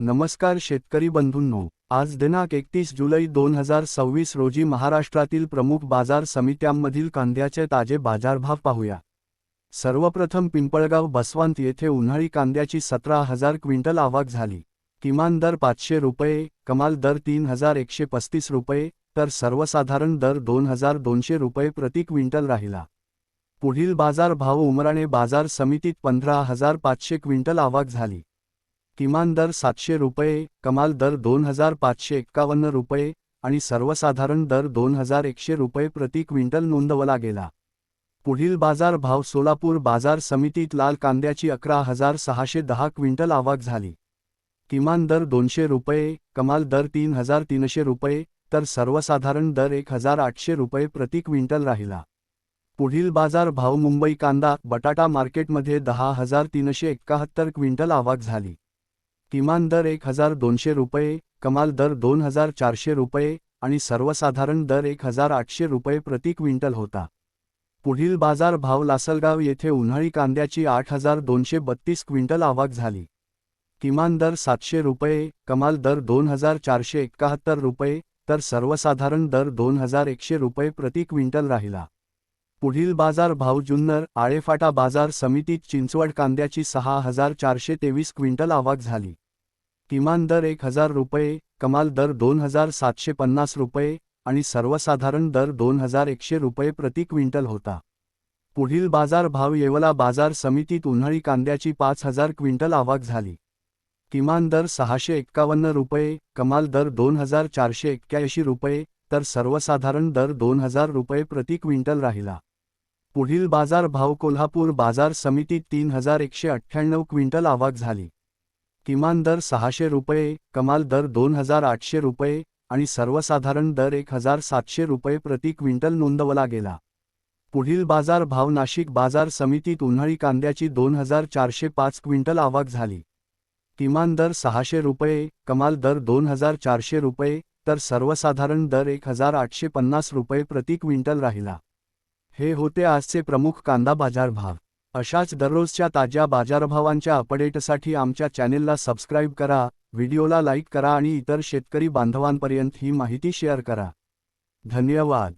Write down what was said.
नमस्कार शेतकरी बंधूंनो, आज दिनांक 31 जुलै 2026 रोजी महाराष्ट्रातील प्रमुख बाजार समित्यांमधील कांद्याचे ताजे बाजारभाव पाहूया। सर्वप्रथम पिंपळगाव बसवंत येथे उन्हाळी कांद्याची 17,000 क्विंटल आवक झाली। किमान दर 500 रुपये, कमाल दर 3,135 रुपये, तर सर्वसाधारण दर 2,200 रुपये प्रति क्विंटल राहिला। पुढील बाजार भाव उमराणे बाजार समितीत 15,500 क्विंटल आवक झाली। किमान दर 700 रुपये, कमाल दर 2,551 रुपये आणि सर्वसाधारण दर 2,100 रुपये प्रति क्विंटल नोंदवला गेला। पुढील बाजार भाव सोलापूर बाजार समितीत लाल कांद्याची 11,610 क्विंटल आवक झाली। किमान दर 200 रुपये, कमाल दर 3,300 रुपये, तर सर्वसाधारण दर 1,800 रुपये प्रति क्विंटल राहिला। पुढील बाजार भाव मुंबई कांदा बटाटा मार्केटमध्ये 10,371 क्विंटल आवक झाली। किमान दर 1,200 रुपये, कमाल दर 2,400 रुपये आणि सर्वसाधारण दर 1,800 रुपये प्रति क्विंटल होता। पुढील बाजार भाव लासलगाव येथे उन्हाळी कांद्याची 8,232 क्विंटल आवक झाली। किमान दर 700 रुपये, कमाल दर 2,471 रुपये, तर सर्वसाधारण दर 2,100 रुपये प्रति क्विंटल राहिला। पुढील बाजार भाव जुन्नर आळेफाटा बाजार समितीत चिंचवड कांद्याची 6,423 क्विंटल आवक झाली। किमान दर 1,000 रुपये, कमाल दर 2,750 रुपये आणि सर्वसाधारण दर 2,100 रुपये प्रति क्विंटल होता। पुढील बाजार भाव येवला बाजार समितीत उन्हाळी कांद्याची 5,000 क्विंटल आवक झाली। किमान दर 651 रुपये, कमाल दर 2,481 रुपये, तर सर्वसाधारण दर 2,000 रुपये प्रति क्विंटल राहिला। पुढील बाजार भाव कोल्हापूर बाजार समितीत 3,198 क्विंटल आवक झाली। किमान दर 600 रुपये, कमाल दर 2,800 रुपये आणि सर्वसाधारण दर 1,700 रुपये प्रति क्विंटल नोंदवला गेला। पुढील बाजार भाव नाशिक बाजार समितीत उन्हाळी कांद्याची 2,405 क्विंटल आवक झाली। किमान दर 600 रुपये, कमाल दर 2,400 रुपये, तर सर्वसाधारण दर 1,850 रुपये प्रति क्विंटल राहिला। हे होते आजचे प्रमुख कांदा बाजार भाव। अशाच दररोजच्या ताज्या बाजारभावांच्या अपडेटसाठी आमच्या चॅनेलला सबस्क्राईब करा, व्हिडिओला लाईक करा आणि इतर शेतकरी बांधवांपर्यंत ही माहिती शेअर करा। धन्यवाद।